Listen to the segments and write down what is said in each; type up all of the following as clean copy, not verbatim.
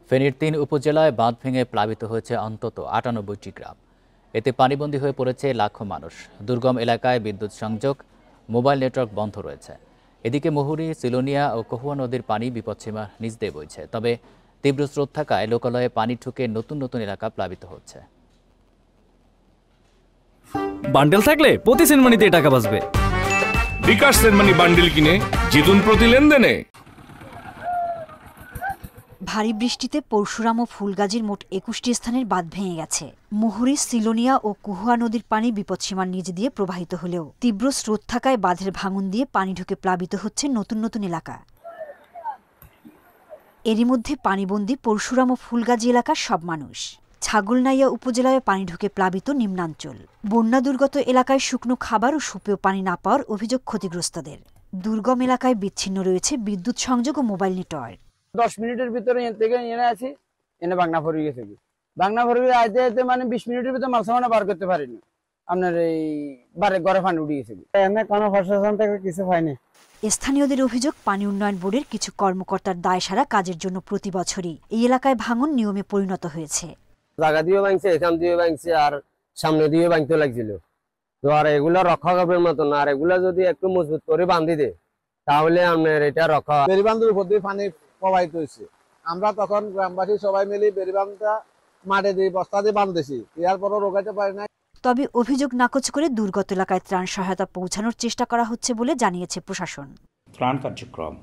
ফেনীর ৩ উপজেলায় বাঁধ ভেঙে প্লাবিত হয়েছে অন্তত ৯৮টি গ্রাম। এতে পানিবন্দী হয়ে পড়েছে লাখো মানুষ। দুর্গম এলাকায় বিদ্যুৎ সংযোগ, মোবাইল নেটওয়ার্ক বন্ধ রয়েছে। এদিকে মুহুরী, সিলোনিয়া ও কহুয়া নদীর পানি বিপদসীমা নিচ দিয়ে বইছে। তবে তীব্র স্রোত থাকায় লোকালয়ে পানি ঢুকে নতুন নতুন এলাকা প্লাবিত হচ্ছে। বান্ডেল থাকলে প্রতি সেনমানিতে টাকা বাঁচবে। বিকাশ সেনমানি বান্ডেল কিনে জিতুন প্রতি লেনদেনে। ভারী বৃষ্টিতে পরশুরাম ও ফুলগাজীর মোট ২১টি স্থানের বাঁধ ভেঙে গেছে। মুহুরী, সিলোনিয়া ও কুহুয়া নদীর পানি বিপদসীমার নিচ দিয়ে প্রবাহিত হলেও তীব্র স্রোত থাকায় বাঁধের ভাঙন দিয়ে পানি ঢুকে প্লাবিত হচ্ছে নতুন নতুন এলাকা। এরই মধ্যে পানিবন্দী পরশুরাম ও ফুলগাজী এলাকার সব মানুষ। ছাগলনাইয়া উপজেলায় পানি ঢুকে প্লাবিত নিম্নাঞ্চল। বন্যা দুর্গত এলাকায় শুকনো খাবার ও সুপেয় পানি না পাওয়ার অভিযোগ ক্ষতিগ্রস্তদের। দুর্গম এলাকায় বিচ্ছিন্ন রয়েছে বিদ্যুৎ সংযোগ ও মোবাইল নেটওয়ার্ক। 10 মিনিটের ভিতরে থেকে এনে আছি, এনে বাংনা ফরি গেছে। বাংনা ফরি আইতে আইতে মানে 20 মিনিটের ভিতরে মাল সামানা বার করতে পারিনি। আপনার এই বারে ঘরে পানি উঠে গেছে। এনে কোনো প্রশাসন থেকে কিছু হয়নি। স্থানীয়দের অভিযোগ, পানি উন্নয়ন বোর্ডের কিছু কর্মকর্তার দায়সারা কাজের জন্য প্রতি বছরই এই এলাকায় ভাঙন নিয়মে পরিণত হয়েছে। জায়গা দিয়ে ভাঙছে, এখান দিয়ে ভাঙছে, আর সামনে দিয়ে ভাঙতে লাগছিল। তো আর এগুলা রক্ষা করবার মতো না। আর এগুলা যদি একটু মজবুত করে বাঁধি দে তাহলে আপনার এটা রক্ষা। বেরিবান্ধের উপর দিয়ে পানি প্রবাহিত হয়েছে। আমরা তখন গ্রামবাসী সবাই মিলে বেরিবান্ধটা মাঠে দিয়ে বস্তা দিয়ে বাঁধতেছি, এরপরও রোগাতে পারি না। তবে অভিযোগ নাকচ করে দুর্গত এলাকায় ত্রাণ সহায়তা পৌঁছানোর চেষ্টা করা হচ্ছে বলে জানিয়েছে প্রশাসন। ত্রাণ কার্যক্রম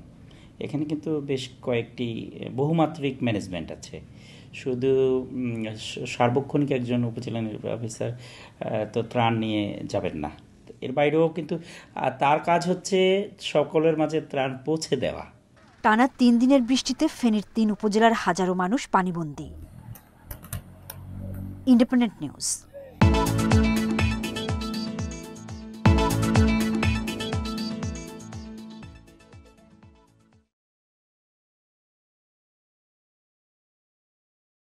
এখানে কিন্তু বেশ কয়েকটি বহুমাত্রিক ম্যানেজমেন্ট আছে। শুধু সার্বক্ষণিক একজন উপজেলা নির্বাহী অফিসার তো ত্রাণ নিয়ে যাবেন না। এর বাইরেও কিন্তু তার কাজ হচ্ছে সকলের মাঝে ত্রাণ পৌঁছে দেওয়া। টানা ৩ দিনের বৃষ্টিতে ফেনীর ৩ উপজেলার হাজারো মানুষ পানিবন্দী। Independent news.